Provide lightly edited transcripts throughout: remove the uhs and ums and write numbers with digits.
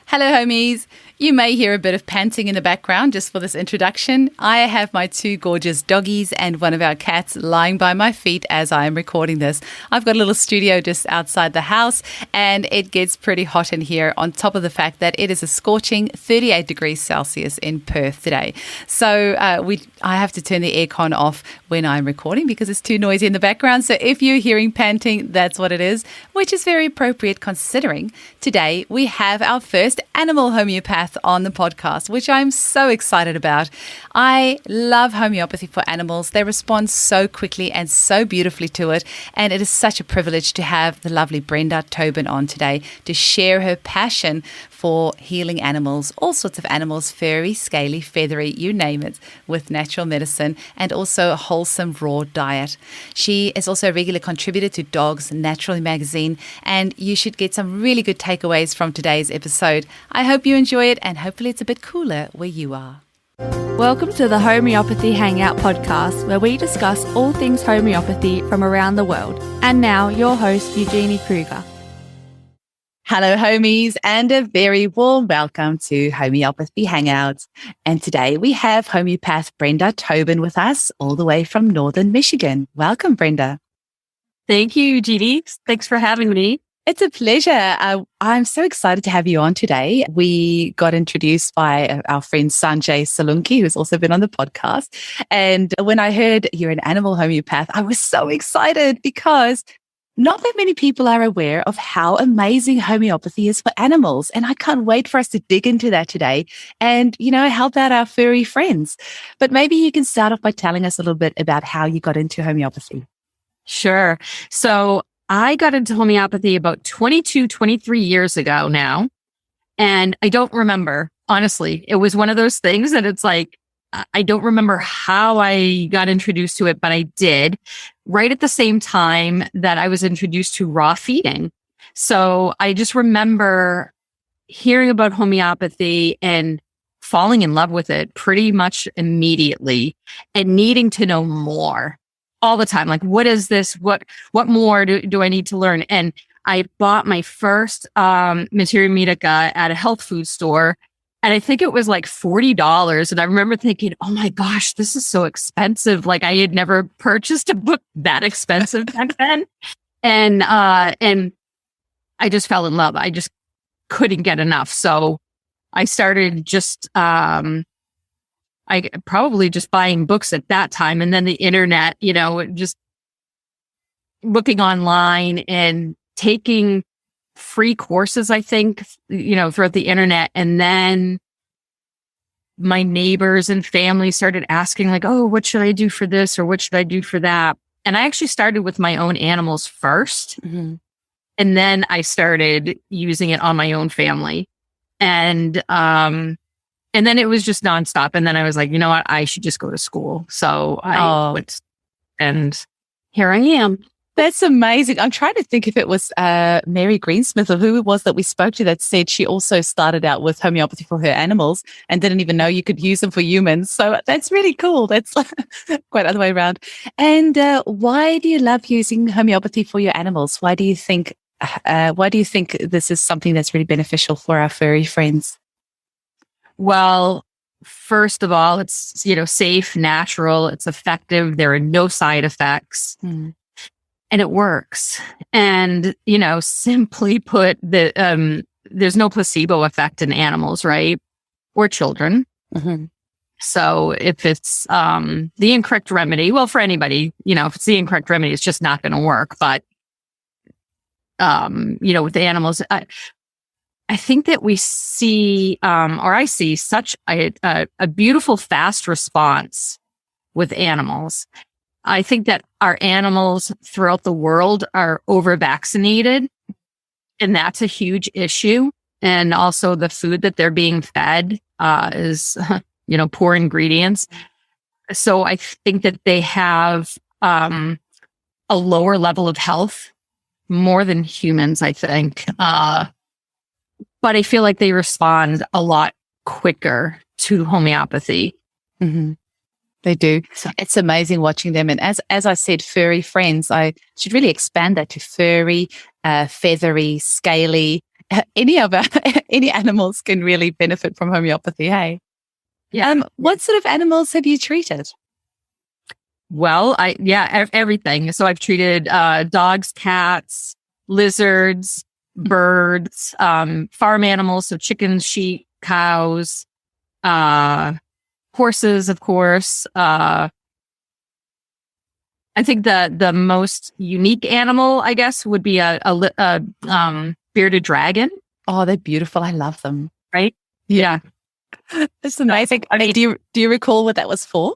Hello, homies. You may hear a bit of panting in the background just for this introduction. I have my two gorgeous doggies and one of our cats lying by my feet as I am recording this. I've got a little studio just outside the house and it gets pretty hot in here, on top of the fact that it is a scorching 38 degrees Celsius in Perth today. So I have to turn the aircon off when I'm recording because it's too noisy in the background. So if you're hearing panting, that's what it is, which is very appropriate considering today we have our first animal homeopath on the podcast, which I'm so excited about. I love homeopathy for animals. They respond so quickly and so beautifully to it. And it is such a privilege to have the lovely Brenda Tobin on today to share her passion for healing animals, all sorts of animals, furry, scaly, feathery, you name it, with natural medicine and also a wholesome raw diet. She is also a regular contributor to Dogs Naturally magazine, and you should get some really good takeaways from today's episode. I hope you enjoy it, and hopefully it's a bit cooler where you are. Welcome to the Homeopathy Hangout podcast, where we discuss all things homeopathy from around the world. And now, your host, Eugenie Kruger. Hello, homies, and a very warm welcome to Homeopathy Hangout. And today we have Homeopath Brenda Tobin with us, all the way from Northern Michigan. Welcome, Brenda. Thank you, Eugenie. Thanks for having me. It's a pleasure. I'm so excited to have you on today. We got introduced by our friend Sanjay Salunki, who's also been on the podcast. And when I heard you're an animal homeopath, I was so excited because not that many people are aware of how amazing homeopathy is for animals. And I can't wait for us to dig into that today and, help out our furry friends. But maybe you can start off by telling us a little bit about how you got into homeopathy. Sure. So I got into homeopathy about 23 years ago now. And I don't remember, honestly. It was one of those things that it's like, I don't remember how I got introduced to it, but I did right at the same time that I was introduced to raw feeding. So I just remember hearing about homeopathy and falling in love with it pretty much immediately and needing to know more all the time. Like, what is this? What more do I need to learn? And I bought my first materia medica at a health food store. And I think it was like $40. And I remember thinking, oh my gosh, this is so expensive. Like, I had never purchased a book that expensive back then. And I just fell in love. I just couldn't get enough. So I started just, I probably just buying books at that time. And then the internet, just looking online and taking free courses, I think, throughout the internet. And then my neighbors and family started asking like, oh, what should I do for this? Or what should I do for that? And I actually started with my own animals first. Mm-hmm. And then I started using it on my own family. And then it was just nonstop. And then I was like, you know what? I should just go to school. So I went, and here I am. That's amazing. I'm trying to think if it was Mary Greensmith or who it was that we spoke to that said she also started out with homeopathy for her animals and didn't even know you could use them for humans. So that's really cool. That's quite other way around. And why do you love using homeopathy for your animals? Why do you think this is something that's really beneficial for our furry friends? Well, first of all, it's, safe, natural, it's effective. There are no side effects. And it works. And, simply put, there's no placebo effect in animals, right? Or children. Mm-hmm. So if it's the incorrect remedy, well, for anybody, if it's the incorrect remedy, it's just not going to work. But, with the animals, I think that we see, or I see such a beautiful, fast response with animals. I think that our animals throughout the world are over-vaccinated, and that's a huge issue. And also the food that they're being fed is, poor ingredients. So I think that they have a lower level of health, more than humans, I think. But I feel like they respond a lot quicker to homeopathy. Mm-hmm. They do. It's amazing watching them. And as I said, furry friends, I should really expand that to furry, feathery, scaly, any of our, any animals can really benefit from homeopathy. Hey, Yeah. what sort of animals have you treated? Well, everything. So I've treated dogs, cats, lizards, birds, farm animals, so chickens, sheep, cows, horses, of course. I think the most unique animal, I guess, would be a bearded dragon. Oh, they're beautiful. I love them. Right? Yeah. It's amazing. Do you recall what that was for?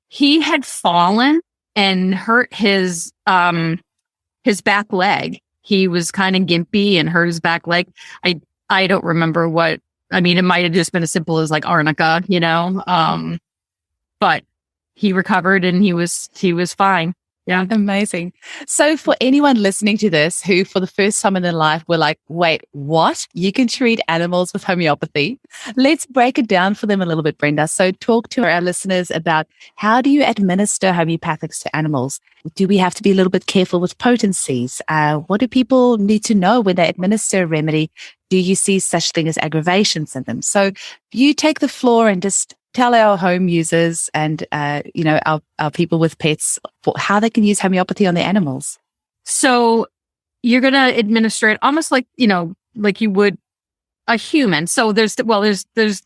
He had fallen and hurt his back leg. He was kind of gimpy and hurt his back leg. I don't remember what. I mean, it might have just been as simple as like arnica, but he recovered and he was fine. Yeah. Amazing. So for anyone listening to this who for the first time in their life were like, wait, what? You can treat animals with homeopathy. Let's break it down for them a little bit, Brenda. So talk to our listeners about how do you administer homeopathics to animals? Do we have to be a little bit careful with potencies? What do people need to know when they administer a remedy? Do you see such thing as aggravation symptoms? So you take the floor and just tell our home users and, our people with pets how they can use homeopathy on their animals. So you're going to administer it almost like you would a human. So there's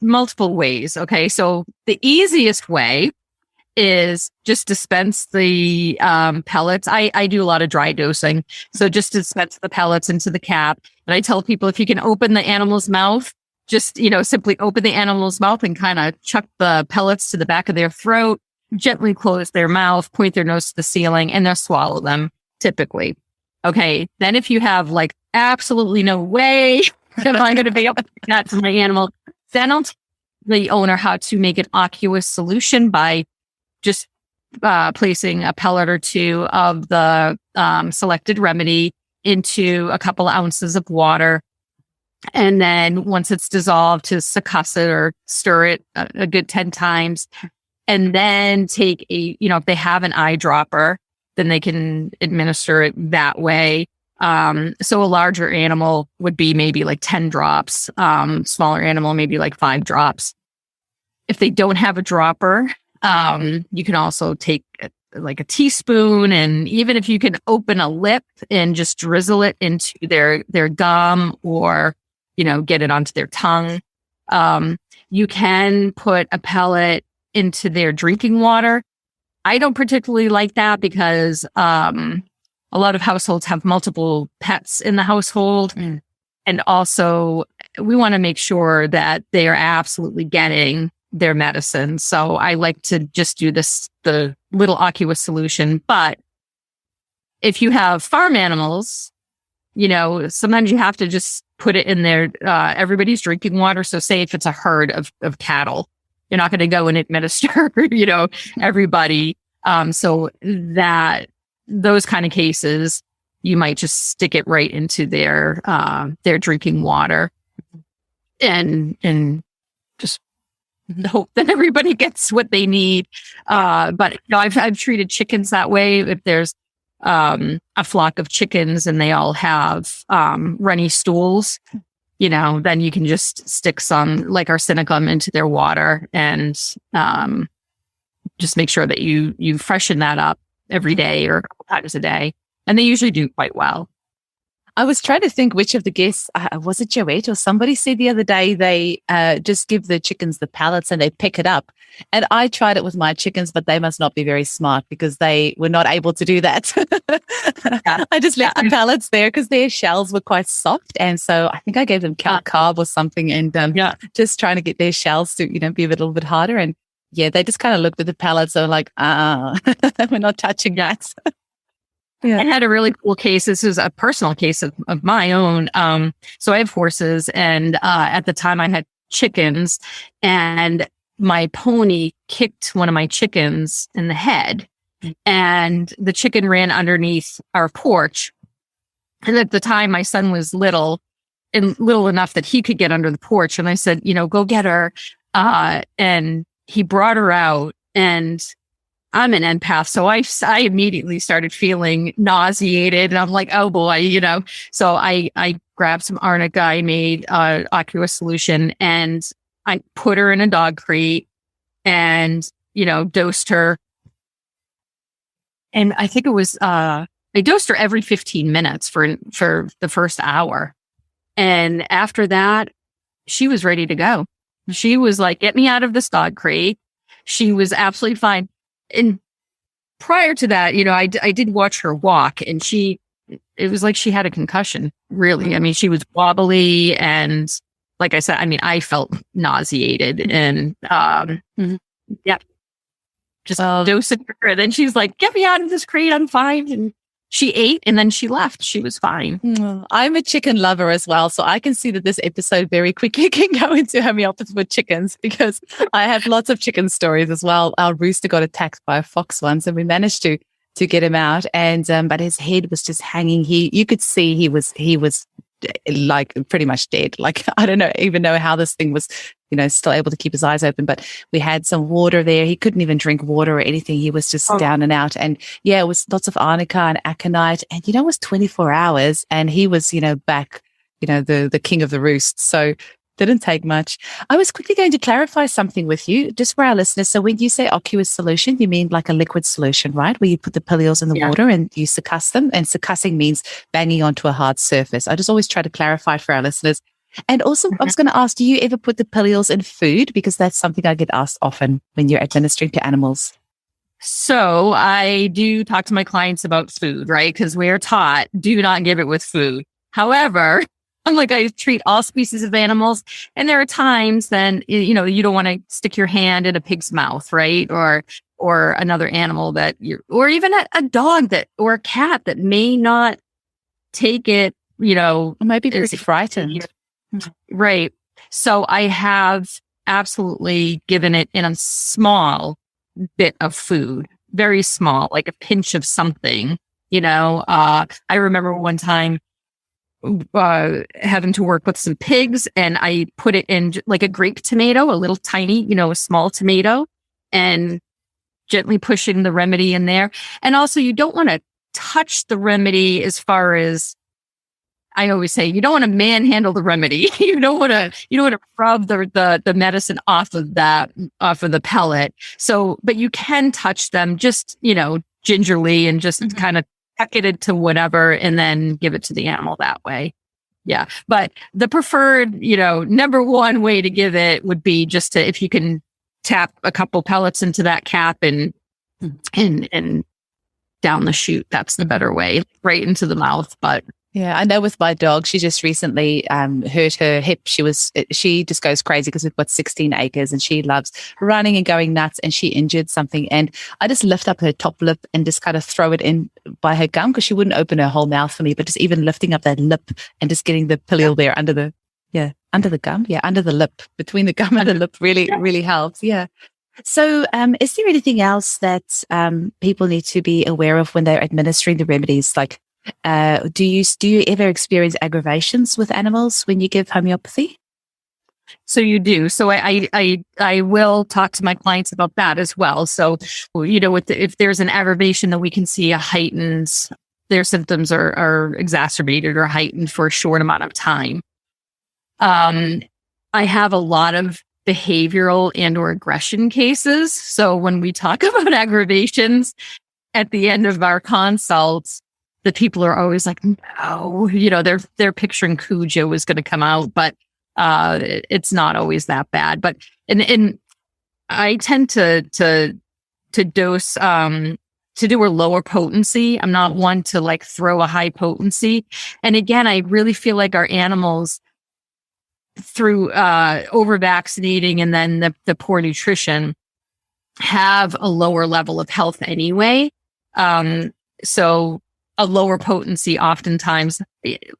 multiple ways. Okay. So the easiest way is just dispense the pellets. I do a lot of dry dosing. So just dispense the pellets into the cap. And I tell people if you can open the animal's mouth, just, simply open the animal's mouth and kind of chuck the pellets to the back of their throat, gently close their mouth, point their nose to the ceiling, and they'll swallow them typically. Okay. Then if you have like absolutely no way that I'm going to be able to do that to my animal, then I'll tell the owner how to make an aqueous solution by just placing a pellet or two of the selected remedy into a couple of ounces of water. And then once it's dissolved, to succuss it or stir it a good 10 times. And then take if they have an eyedropper, then they can administer it that way. So a larger animal would be maybe like 10 drops. Smaller animal, maybe like 5 drops. If they don't have a dropper, you can also take like a teaspoon, and even if you can open a lip and just drizzle it into their gum or get it onto their tongue. You can put a pellet into their drinking water. I don't particularly like that because a lot of households have multiple pets in the household. Mm. And also we want to make sure that they are absolutely getting their medicine. So I like to just do the little aqueous solution. But if you have farm animals, sometimes you have to just put it in their everybody's drinking water. So say if it's a herd of cattle, you're not going to go and administer, everybody. So that those kind of cases, you might just stick it right into their drinking water, and just hope that everybody gets what they need. But I've treated chickens that way. If there's a flock of chickens and they all have runny stools, then you can just stick some like arsenicum into their water and just make sure that you freshen that up every day or a couple times a day. And they usually do quite well. I was trying to think which of the guests, was it Joette or somebody said the other day, they just give the chickens the pellets and they pick it up. And I tried it with my chickens, but they must not be very smart because they were not able to do that. I just left the pellets there because their shells were quite soft. And so I think I gave them carb or something and just trying to get their shells to, be a little bit harder. And they just kind of looked at the pellets and were like, we're not touching that. Yeah. I had a really cool case. This is a personal case of my own. So I have horses, and at the time I had chickens, and my pony kicked one of my chickens in the head, and the chicken ran underneath our porch. And at the time, my son was little enough that he could get under the porch. And I said, go get her. And he brought her out, and I'm an empath, so I immediately started feeling nauseated, and I'm like, oh boy, So I grabbed some arnica, I made aqueous solution, and I put her in a dog crate, and dosed her. And I think it was I dosed her every 15 minutes for the first hour, and after that, she was ready to go. She was like, "Get me out of this dog crate." She was absolutely fine. And prior to that, I did watch her walk, and it was like she had a concussion, really. I mean, she was wobbly, and like I said, I mean, I felt nauseated, and yeah, just dosing her. And then she's like, "Get me out of this crate, I'm fine." And she ate, and then she left. She was fine. I'm a chicken lover as well, so I can see that this episode very quickly can go into homeopathy with chickens, because I have lots of chicken stories as well. Our rooster got attacked by a fox once, and we managed to get him out, and but his head was just hanging. You could see he was like pretty much dead. Like, I don't even know how this thing was, still able to keep his eyes open. But we had some water there. He couldn't even drink water or anything. He was just down and out. And yeah, it was lots of arnica and aconite. And, it was 24 hours, and he was, back, the king of the roost. So didn't take much. I was quickly going to clarify something with you, just for our listeners. So when you say aqueous solution, you mean like a liquid solution, right? Where you put the pilules in the water and you succuss them. And succussing means banging onto a hard surface. I just always try to clarify for our listeners. And also, I was going to ask, do you ever put the pilules in food? Because that's something I get asked often when you're administering to animals. So I do talk to my clients about food, right? Because we're taught, do not give it with food. However, I treat all species of animals, and there are times then, you don't want to stick your hand in a pig's mouth, right? Or another animal or even a dog or a cat that may not take it, or maybe very frightened. Right. So I have absolutely given it in a small bit of food, very small, like a pinch of something, I remember one time having to work with some pigs, and I put it in like a grape tomato, a little tiny, a small tomato, and gently pushing the remedy in there. And also, you don't want to touch the remedy, as far as I always say, you don't want to manhandle the remedy. You don't want to rub the medicine off of the pellet. So, but you can touch them just, gingerly, and just kind of tuck it into whatever, and then give it to the animal that way. Yeah. But the preferred, number one way to give it would be just if you can tap a couple pellets into that cap and down the chute, that's the better way, right into the mouth. But yeah, I know with my dog, she just recently hurt her hip. She just goes crazy because we've got 16 acres, and she loves running and going nuts, and she injured something. And I just lift up her top lip and just kind of throw it in by her gum, because she wouldn't open her whole mouth for me, but just even lifting up that lip and just getting the pilule there under the gum. Yeah, under the lip, between the gum and the lip really helps. Yeah. So is there anything else that people need to be aware of when they're administering the remedies? Like, do you ever experience aggravations with animals when you give homeopathy? So you do. So I will talk to my clients about that as well. So, if there's an aggravation that we can see their symptoms are exacerbated or heightened for a short amount of time. I have a lot of behavioral and/or aggression cases. So when we talk about aggravations at the end of our consults, the people are always like, no, they're picturing Cujo is going to come out, but it's not always that bad. But and I tend to dose to do a lower potency. I'm not one to throw a high potency. And again, I really feel like our animals, through over vaccinating and then the poor nutrition, have a lower level of health anyway. So a lower potency, oftentimes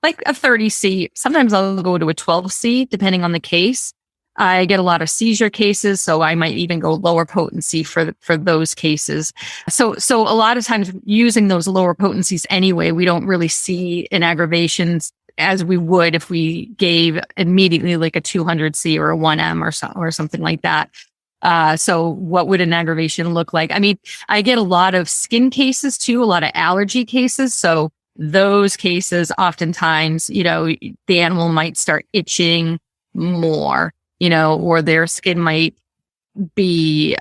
like a 30C, sometimes I'll go to a 12C depending on the case. I get a lot of seizure cases, so I might even go lower potency for those cases. So a lot of times using those lower potencies anyway, we don't really see an aggravations as we would if we gave immediately like a 200C or a 1M or something like that. So what would an aggravation look like? I mean, I get a lot of skin cases too, a lot of allergy cases. So those cases, oftentimes, the animal might start itching more, or their skin might be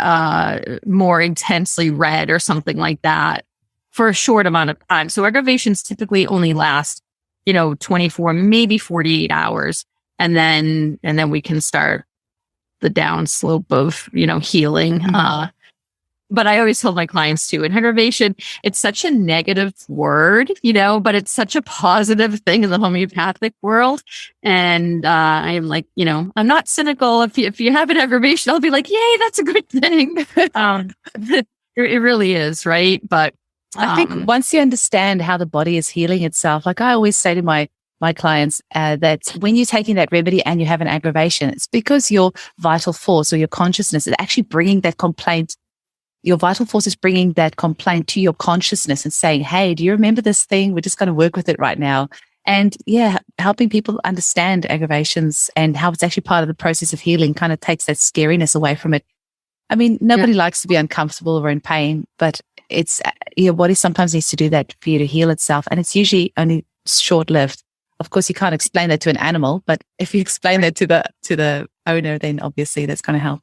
more intensely red or something like that for a short amount of time. So aggravations typically only last, 24, maybe 48 hours. And then we can start the downslope of, healing. But I always tell my clients too, and aggravation, it's such a negative word, but it's such a positive thing in the homeopathic world. And I'm like, I'm not cynical. If you have an aggravation, I'll be like, yay, that's a good thing. It really is, right? But I think once you understand how the body is healing itself, like I always say to my clients, that when you're taking that remedy and you have an aggravation, it's because your vital force or your consciousness is actually bringing that complaint. Your vital force is bringing that complaint to your consciousness and saying, hey, do you remember this thing? We're just going to work with it right now. And helping people understand aggravations and how it's actually part of the process of healing kind of takes that scariness away from it. I mean, nobody likes to be uncomfortable or in pain, but it's your body sometimes needs to do that for you to heal itself. And it's usually only short-lived. Of course, you can't explain that to an animal, but if you explain that to the owner, then obviously that's going to help.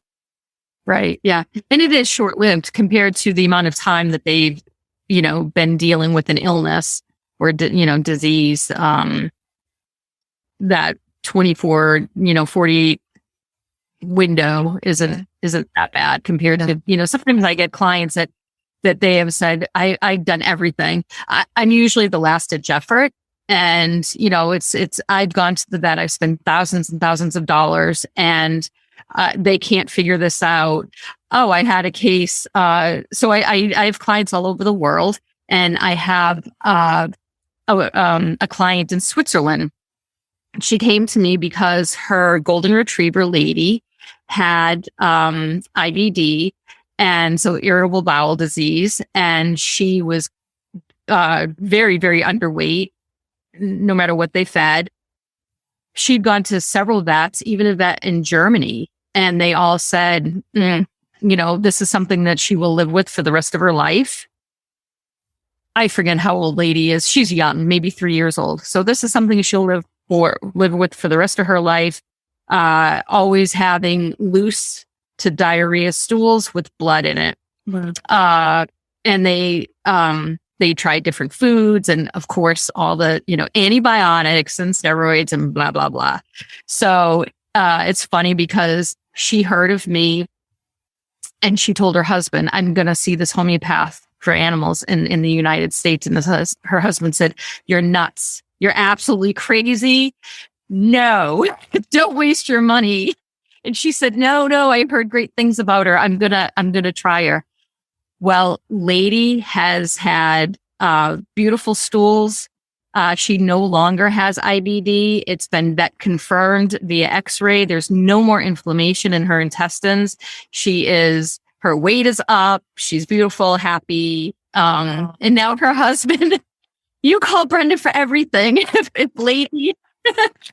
Right. Yeah. And it is short-lived compared to the amount of time that they've, been dealing with an illness or, disease. That 24, 48 window isn't that bad compared to, sometimes I get clients that they have said, I've done everything. I'm usually the last ditch effort. And, I've gone to the vet, I've spent thousands and thousands of dollars, and they can't figure this out. Oh, I had a case. So I have clients all over the world, and I have a client in Switzerland. She came to me because her golden retriever lady had IBD, and so irritable bowel disease, and she was very, very underweight, no matter what they fed. She'd gone to several vets, even a vet in Germany, and they all said, this is something that she will live with for the rest of her life. I forget how old lady is. She's young, maybe 3 years old. So this is something she'll live with for the rest of her life. Always having loose to diarrhea stools with blood in it. Wow. And they tried different foods and, of course, all the, antibiotics and steroids and blah, blah, blah. So it's funny because she heard of me and she told her husband, I'm going to see this homeopath for animals in the United States. And her husband said, you're nuts. You're absolutely crazy. No, don't waste your money. And she said, no, I've heard great things about her. I'm going to try her. Well, lady has had beautiful stools. She no longer has IBD. It's been vet confirmed via X-ray. There's no more inflammation in her intestines. Her weight is up. She's beautiful, happy. And now her husband, you call Brenda for everything. If lady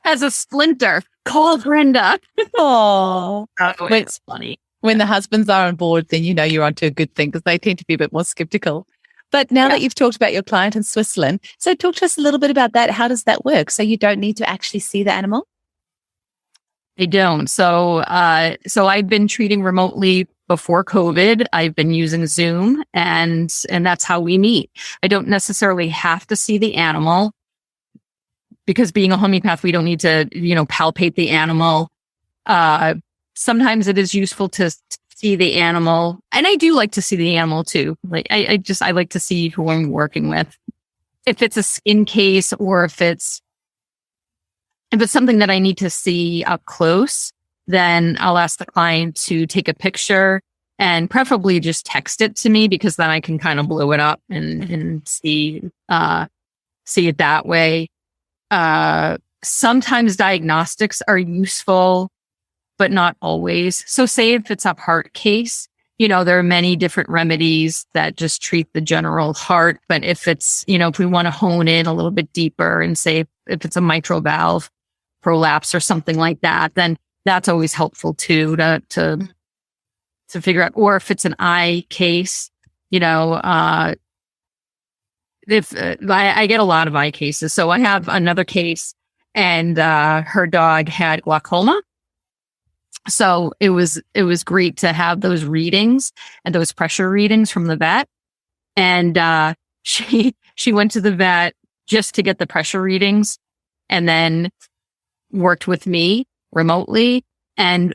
has a splinter, call Brenda. Oh, it's funny. When the husbands are on board, then you're onto a good thing because they tend to be a bit more skeptical. But now that you've talked about your client in Switzerland, so talk to us a little bit about that. How does that work? So you don't need to actually see the animal? I don't. So I've been treating remotely before COVID. I've been using Zoom, and that's how we meet. I don't necessarily have to see the animal because being a homeopath, we don't need to, palpate the animal. Sometimes it is useful to see the animal, and I do like to see the animal too. Like I like to see who I'm working with. If it's a skin case or if it's something that I need to see up close, then I'll ask the client to take a picture and preferably just text it to me because then I can kind of blow it up and see it that way. Sometimes diagnostics are useful, but not always. So say if it's a heart case, there are many different remedies that just treat the general heart. But if it's, if we want to hone in a little bit deeper and say if it's a mitral valve prolapse or something like that, then that's always helpful too, to figure out, or if it's an eye case, if I get a lot of eye cases. So I have another case, and her dog had glaucoma. So it was great to have those readings and those pressure readings from the vet. And she went to the vet just to get the pressure readings, and then worked with me remotely. And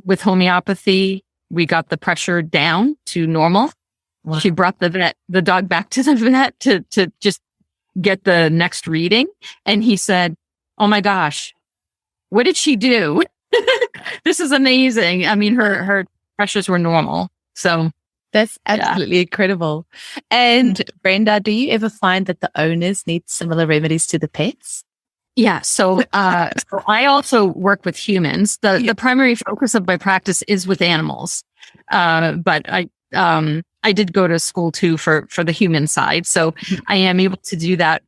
with homeopathy, we got the pressure down to normal. Wow. She brought the dog back to the vet to just get the next reading. And he said, "Oh my gosh, what did she do? This is amazing." I mean, her pressures were normal. So that's absolutely incredible. And Brenda, do you ever find that the owners need similar remedies to the pets? Yeah. So I also work with humans. The primary focus of my practice is with animals. But I did go to school too for the human side. So I am able to do that.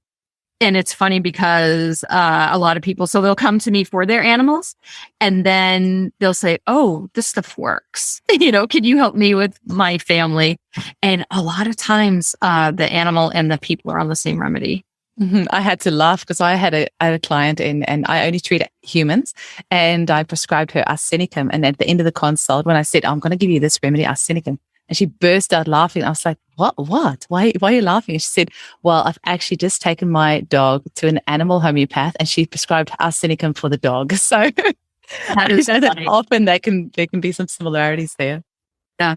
And it's funny because a lot of people, so they'll come to me for their animals, and then they'll say, "Oh, this stuff works. Can you help me with my family?" And a lot of times the animal and the people are on the same remedy. Mm-hmm. I had to laugh because I had a client in, and I only treat humans, and I prescribed her arsenicum. And at the end of the consult, when I said, "I'm going to give you this remedy, arsenicum," and she burst out laughing. I was like, What? Why are you laughing? And she said, "Well, I've actually just taken my dog to an animal homeopath, and she prescribed arsenicum for the dog." So that is that often there can be some similarities there. Yeah.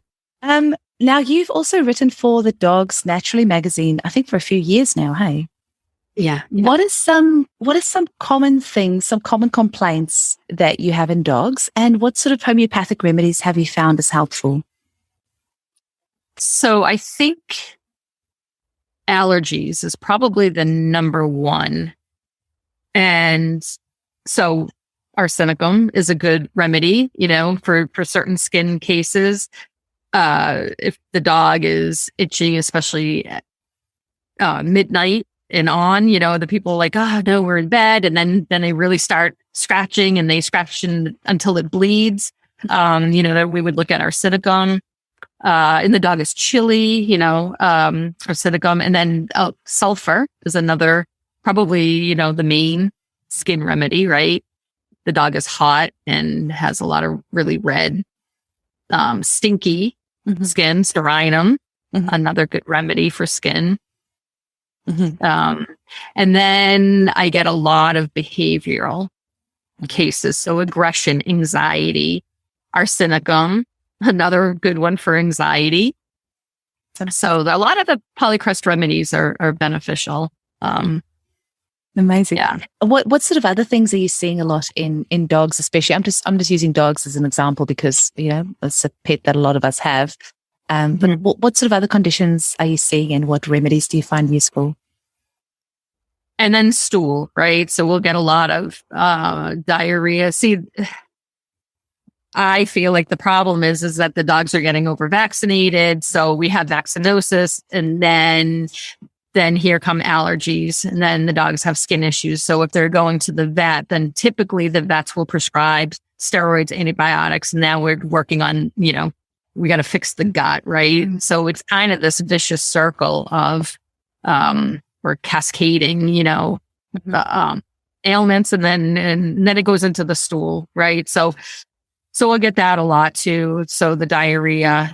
Now you've also written for the Dogs Naturally magazine, I think for a few years now, hey? Yeah. What is some common things, some common complaints that you have in dogs, and what sort of homeopathic remedies have you found as helpful? So I think allergies is probably the number one. And so arsenicum is a good remedy, for certain skin cases. If the dog is itchy, especially at midnight and on, the people are like, "Oh no, we're in bed." And then they really start scratching, and they scratch until it bleeds. That we would look at arsenicum. And the dog is chilly, arsenicum. And then sulfur is another, probably, the main skin remedy, right? The dog is hot and has a lot of really red, stinky skin, sterinum, another good remedy for skin. And then I get a lot of behavioral cases. So aggression, anxiety, arsenicum, another good one for anxiety. So a lot of the polycrest remedies are beneficial. Amazing. Yeah. What sort of other things are you seeing a lot in dogs, especially? I'm just using dogs as an example because, it's a pet that a lot of us have. But what sort of other conditions are you seeing, and what remedies do you find useful? And then stool, right? So we'll get a lot of diarrhea. See, I feel like the problem is that the dogs are getting over vaccinated. So we have vaccinosis, and then here come allergies, and then the dogs have skin issues. So if they're going to the vet, then typically the vets will prescribe steroids, antibiotics. And now we're working on, we got to fix the gut, right? So it's kind of this vicious circle of, we're cascading, ailments, and then it goes into the stool, right? So we'll get that a lot too. So the diarrhea,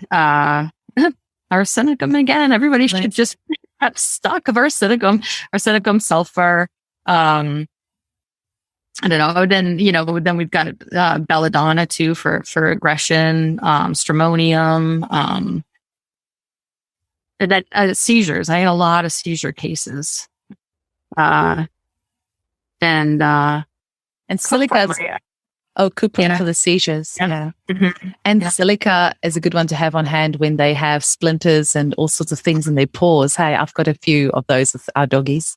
arsenicum again. Everybody should just have stock of arsenicum, sulfur. I don't know. Then we've got belladonna too for aggression, stramonium, and that seizures. I had a lot of seizure cases, and silica. Oh, cupra for the seizures. Yeah. And silica is a good one to have on hand when they have splinters and all sorts of things in their paws. Hey, I've got a few of those with our doggies.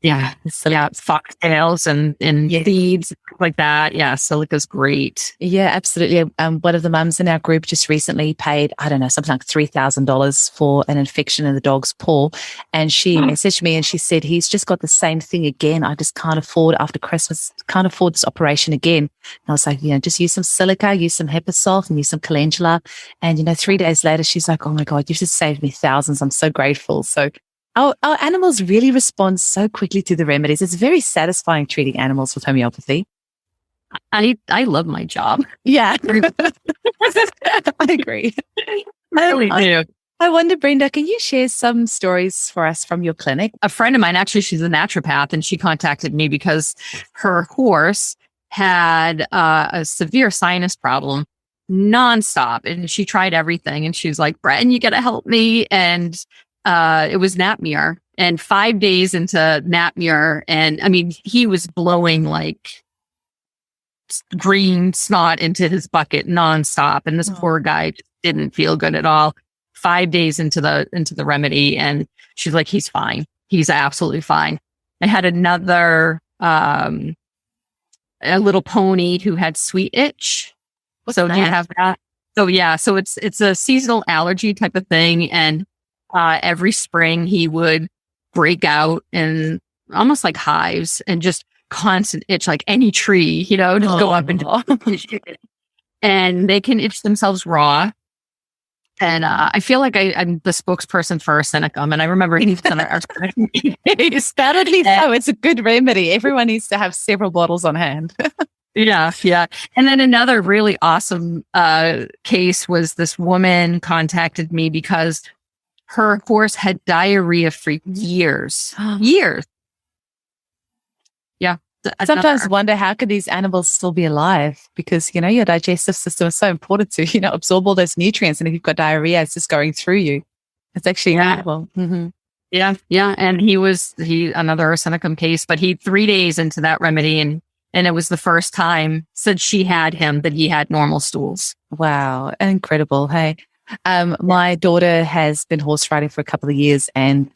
Yeah. Yeah. Foxtails and feeds like that. Yeah. Silica's great. Yeah, absolutely. One of the mums in our group just recently paid, I don't know, something like $3,000 for an infection in the dog's paw. And she messaged me and she said, he's just got the same thing again. I just can't afford after Christmas, can't afford this operation again. And I was like, just use some silica, use some Hepasoft and use some calendula. And, 3 days later, she's like, oh my God, you've just saved me thousands. I'm so grateful. So our animals really respond so quickly to the remedies. It's very satisfying treating animals with homeopathy. I love my job. Yeah. I agree. I really do. I wonder, Brenda, can you share some stories for us from your clinic? A friend of mine, actually, she's a naturopath, and she contacted me because her horse had a severe sinus problem nonstop. And she tried everything. And she's like, Bren, you got to help me. And it was Napmir, and 5 days into Napmir. And I mean, he was blowing like green snot into his bucket nonstop. And this poor guy didn't feel good at all. 5 days into the remedy. And she's like, he's fine. He's absolutely fine. I had another, a little pony who had sweet itch. What's so that? Do you have that? So yeah. So it's a seasonal allergy type of thing. And every spring he would break out in almost like hives and just constant itch, like any tree, just go up and and they can itch themselves raw. And I feel like I'm the spokesperson for arsenicum, and I remember eating some arsenic. Sadly, so it's a good remedy. Everyone needs to have several bottles on hand. Yeah. And then another really awesome case was this woman contacted me because her horse had diarrhea for years. Years. Yeah. I sometimes wonder, how could these animals still be alive? Because, your digestive system is so important to, absorb all those nutrients. And if you've got diarrhea, it's just going through you. It's actually incredible. Mm-hmm. Yeah. And he another arsenicum case, but 3 days into that remedy, and it was the first time since she had him that he had normal stools. Wow. Incredible. Hey, my daughter has been horse riding for a couple of years, and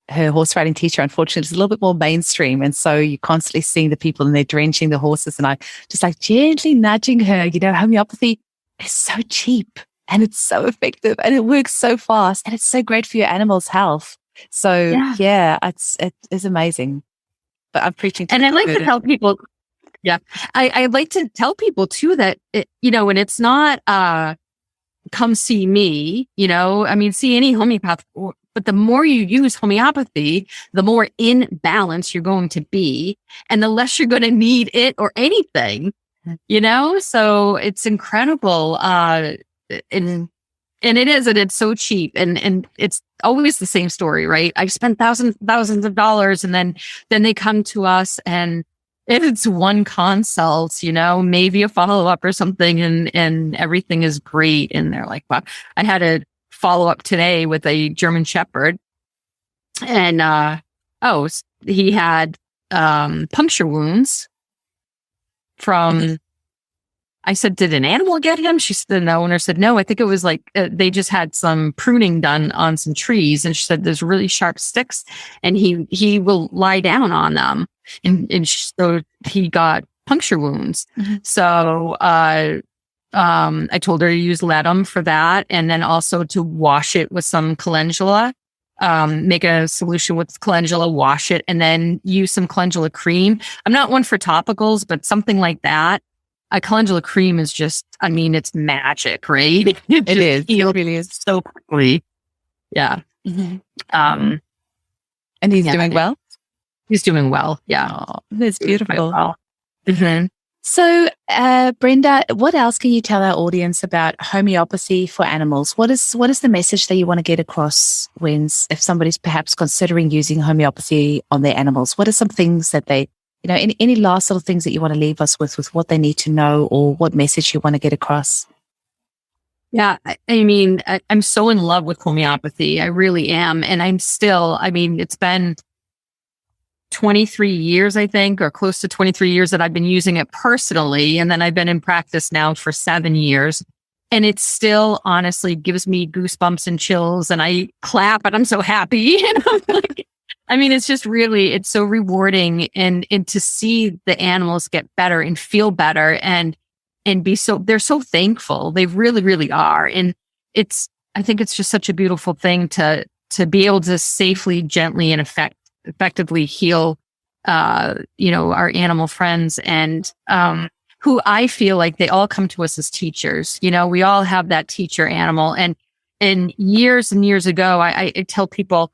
her horse riding teacher, unfortunately, is a little bit more mainstream. And so you're constantly seeing the people and they're drenching the horses. And I just like gently nudging her, homeopathy is so cheap and it's so effective and it works so fast and it's so great for your animal's health. So yeah it is amazing. But I'm preaching to and I like to tell people, I like to tell people too that, and it's not, come see me, see any homeopath, but the more you use homeopathy, the more in balance you're going to be, and the less you're going to need it or anything, so it's incredible. And it is, and it's so cheap, and it's always the same story, right? I've spent thousands of dollars, and then they come to us, and if it's one consult, maybe a follow-up or something, and everything is great. And they're like, wow. I had a follow-up today with a German Shepherd, and he had puncture wounds from, I said, did an animal get him? She said, the owner said, no, I think it was like they just had some pruning done on some trees. And she said, there's really sharp sticks, and he will lie down on them. And so he got puncture wounds. Mm-hmm. So I told her to use ledum for that, and then also to wash it with some calendula. Make a solution with calendula, wash it, and then use some calendula cream. I'm not one for topicals, but something like that. A calendula cream is just, it's magic, right? It is. It really is. So quickly. Yeah. Mm-hmm. And he's doing well? He's doing well. Yeah. Oh, that's beautiful. Well. Mm-hmm. So, Brenda, what else can you tell our audience about homeopathy for animals? What is the message that you want to get across if somebody's perhaps considering using homeopathy on their animals? What are some things that they, any last little things that you want to leave us with what they need to know, or what message you want to get across? Yeah. I'm so in love with homeopathy. I really am. And I'm still, it's been 23 years, I think, or close to 23 years that I've been using it personally. And then I've been in practice now for 7 years. And it still honestly gives me goosebumps and chills, and I clap and I'm so happy. I mean, it's just really, it's so rewarding and to see the animals get better and feel better and be so, they're so thankful. They really, really are. And I think it's just such a beautiful thing to be able to safely, gently, and effectively heal, our animal friends and, who I feel like they all come to us as teachers. We all have that teacher animal. And years and years ago, I tell people,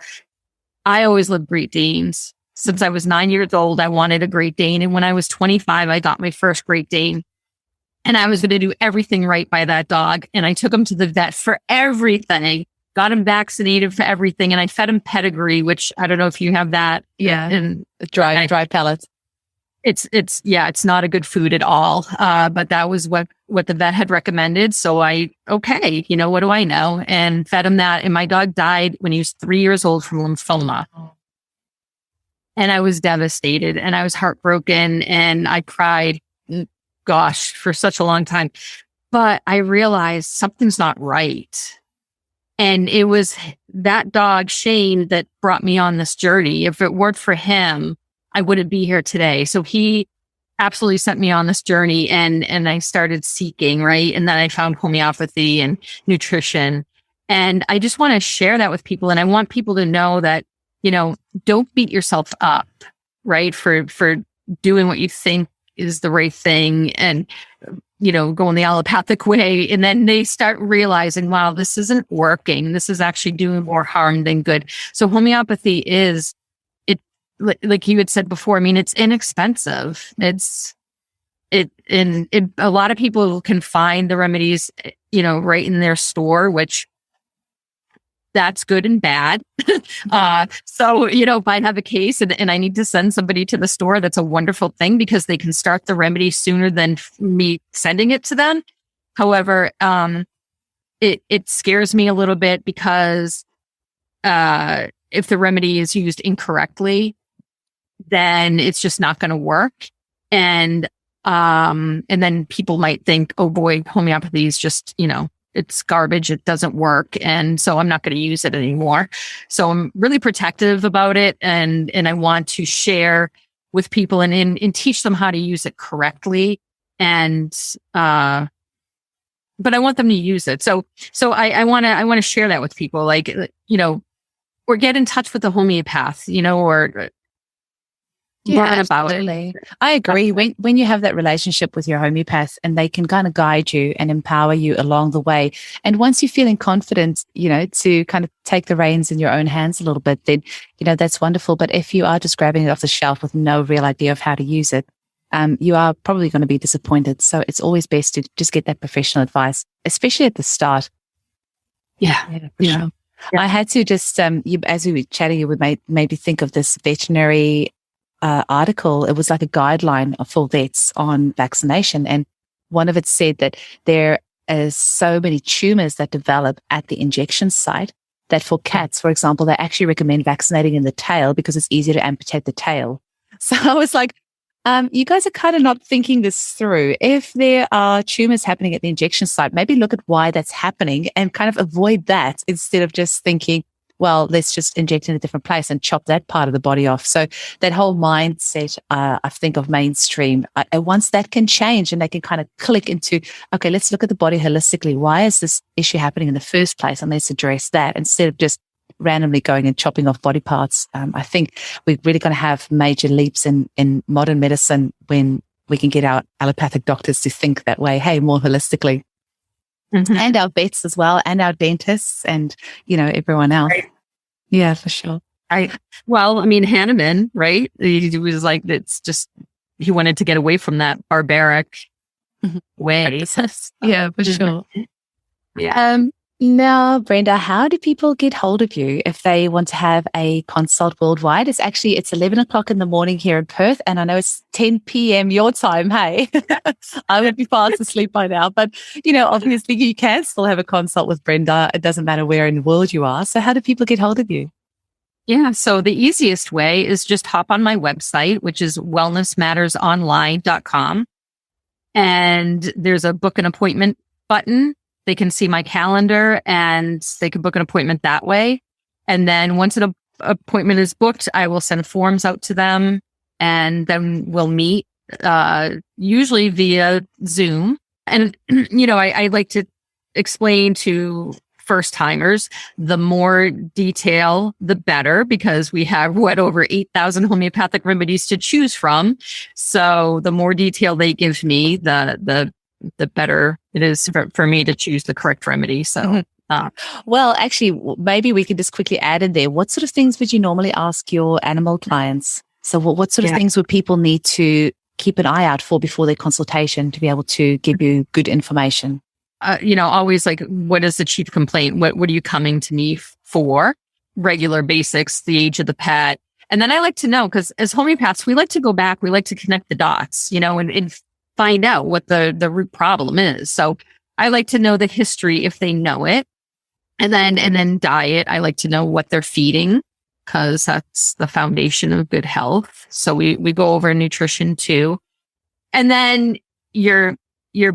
I always lived Great Danes. Since I was 9 years old, I wanted a Great Dane. And when I was 25, I got my first Great Dane. And I was going to do everything right by that dog. And I took him to the vet for everything, got him vaccinated for everything. And I fed him pedigree, which I don't know if you have that. Yeah. And dry pellets. It's not a good food at all. But that was what the vet had recommended. So what do I know? And fed him that. And my dog died when he was 3 years old from lymphoma. And I was devastated and I was heartbroken and I cried, gosh, for such a long time. But I realized something's not right. And it was that dog, Shane, that brought me on this journey. If it weren't for him, I wouldn't be here today. So he absolutely sent me on this journey and I started seeking, right? And then I found homeopathy and nutrition. And I just want to share that with people. And I want people to know that, don't beat yourself up, right? For doing what you think is the right thing and, going the allopathic way. And then they start realizing, wow, this isn't working. This is actually doing more harm than good. So homeopathy is, like you had said before, I mean, it's inexpensive. A lot of people can find the remedies, right in their store, which that's good and bad. So, if I have a case and I need to send somebody to the store, that's a wonderful thing because they can start the remedy sooner than me sending it to them. However, it scares me a little bit because, if the remedy is used incorrectly, then it's just not going to work. And then people might think, oh boy, homeopathy is just, it's garbage. It doesn't work. And so I'm not going to use it anymore. So I'm really protective about it. And I want to share with people and teach them how to use it correctly. And, but I want them to use it. So I want to share that with people, like, or get in touch with the homeopath, or learn about it. I agree. When you have that relationship with your homeopath and they can kind of guide you and empower you along the way. And once you're feeling confident, to kind of take the reins in your own hands a little bit, then, that's wonderful. But if you are just grabbing it off the shelf with no real idea of how to use it, you are probably going to be disappointed. So it's always best to just get that professional advice, especially at the start. Yeah. For sure. Yeah. I had to just, as we were chatting, you made me think of this veterinary article. It was like a guideline for vets on vaccination. And one of it said that there is so many tumors that develop at the injection site that for cats, for example, they actually recommend vaccinating in the tail because it's easier to amputate the tail. So I was like, you guys are kind of not thinking this through. If there are tumors happening at the injection site, maybe look at why that's happening and kind of avoid that instead of just thinking, well, let's just inject in a different place and chop that part of the body off. So that whole mindset, I think, of mainstream, once that can change and they can kind of click into, okay, let's look at the body holistically. Why is this issue happening in the first place? And let's address that instead of just randomly going and chopping off body parts. I think we're really going to have major leaps in modern medicine when we can get our allopathic doctors to think that way, hey, more holistically. Mm-hmm. And our vets as well, and our dentists, and everyone else. Right. Yeah, for sure. Hahnemann, right? He was like, it's just he wanted to get away from that barbaric way. Yeah, for sure. Yeah. Now, Brenda, how do people get hold of you if they want to have a consult worldwide? It's 11 o'clock in the morning here in Perth, and I know it's 10 p.m. your time. Hey, I would be fast asleep by now, but obviously you can still have a consult with Brenda. It doesn't matter where in the world you are. So how do people get hold of you? Yeah. So the easiest way is just hop on my website, which is wellnessmattersonline.com. And there's a book an appointment button. They can see my calendar and they can book an appointment that way. And then once appointment is booked, I will send forms out to them, and then we'll meet, usually via Zoom. And, I like to explain to first timers, the more detail, the better, because we have over 8,000 homeopathic remedies to choose from. So the more detail they give me, the better it is for me to choose the correct remedy. So, well, actually, maybe we could just quickly add in there. What sort of things would you normally ask your animal clients? So what sort of things would people need to keep an eye out for before their consultation to be able to give you good information? Always like, what is the chief complaint? What are you coming to me for? Regular basics, the age of the pet. And then I like to know, because as homeopaths, we like to go back, we like to connect the dots, and find out what the root problem is. So I like to know the history if they know it. And then diet, I like to know what they're feeding, because that's the foundation of good health. So we go over nutrition too. And then your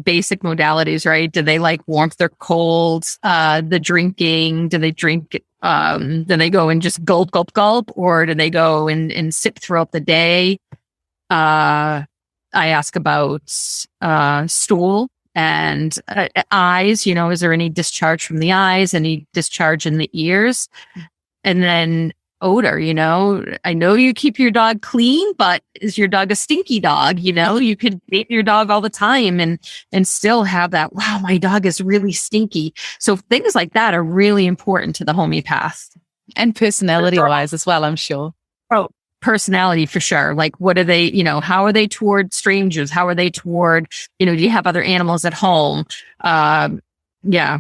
basic modalities, right? Do they like warmth or cold? The drinking, do they drink, do they go and just gulp, gulp, gulp? Or do they go and sip throughout the day? I ask about stool and eyes, is there any discharge from the eyes, any discharge in the ears? And then odor, I know you keep your dog clean, but is your dog a stinky dog? You could bathe your dog all the time and still have that, wow, my dog is really stinky. So things like that are really important to the homeopath. And personality wise as well, I'm sure. Oh, personality for sure. Like, what are they, how are they toward strangers? How are they toward, do you have other animals at home? Yeah,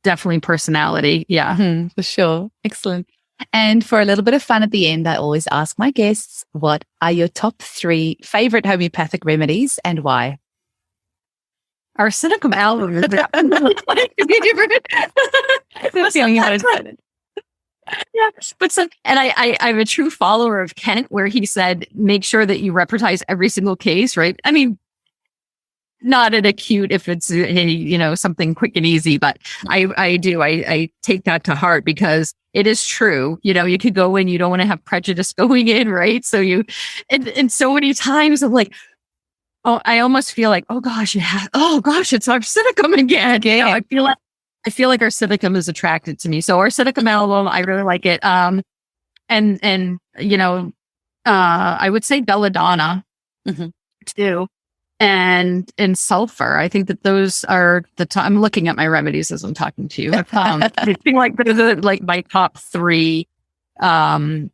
definitely personality. Yeah, for sure. Excellent. And for a little bit of fun at the end, I always ask my guests, what are your top 3 favorite homeopathic remedies and why? Arsenicum alum is that's the only one. Yeah, but I'm a true follower of Kent, where he said, make sure that you repertize every single case, right? I mean, not an acute if it's something quick and easy, but I take that to heart, because it is true. You could go in, you don't want to have prejudice going in, right? So and so many times I'm like, oh, I almost feel like, oh gosh, it's arsenicum again. Yeah, I feel like arsenicum is attracted to me. So arsenicum alum, I really like it. I would say belladonna too. And sulfur. I think that those are I'm looking at my remedies as I'm talking to you. I feel like those are like my top 3 of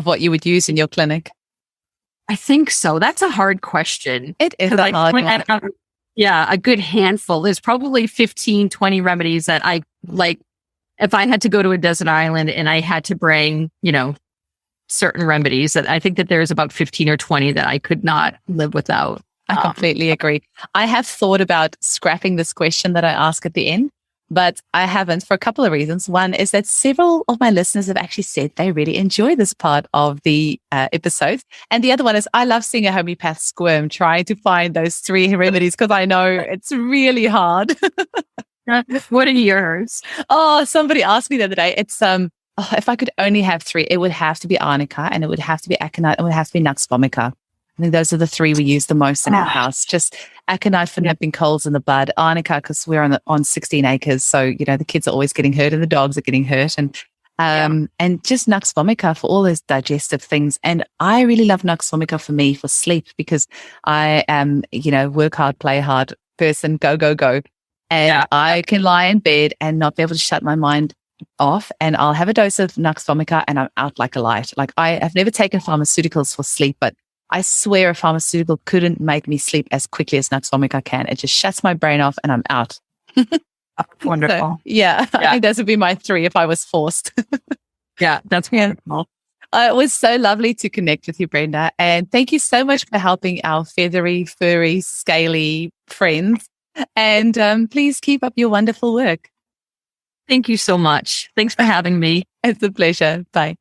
what you would use in your clinic. I think so. That's a hard question. It is a hard one. Yeah, a good handful. There's probably 15, 20 remedies that I like. If I had to go to a desert island and I had to bring, certain remedies, that I think that there's about 15 or 20 that I could not live without. I completely agree. I have thought about scrapping this question that I ask at the end, but I haven't, for a couple of reasons. One is that several of my listeners have actually said they really enjoy this part of the episode. And the other one is I love seeing a homeopath squirm trying to find those 3 remedies, because I know it's really hard. What are yours? Oh, somebody asked me the other day. It's if I could only have 3, it would have to be arnica, and it would have to be aconite, and it would have to be nux vomica. I think those are the 3 we use the most in our house. Just aconite for nipping colds in the bud, arnica because we're on 16 acres, so the kids are always getting hurt and the dogs are getting hurt, and just nux vomica for all those digestive things. And I really love nux vomica for me for sleep, because I am work hard, play hard person, go go go, and I can lie in bed and not be able to shut my mind off, and I'll have a dose of nux vomica and I'm out like a light. Like, I have never taken pharmaceuticals for sleep, but I swear a pharmaceutical couldn't make me sleep as quickly as nux vomica can. It just shuts my brain off and I'm out. Wonderful. So, I think those would be my 3 if I was forced. Yeah, that's wonderful. It was so lovely to connect with you, Brenda. And thank you so much for helping our feathery, furry, scaly friends. And please keep up your wonderful work. Thank you so much. Thanks for having me. It's a pleasure. Bye.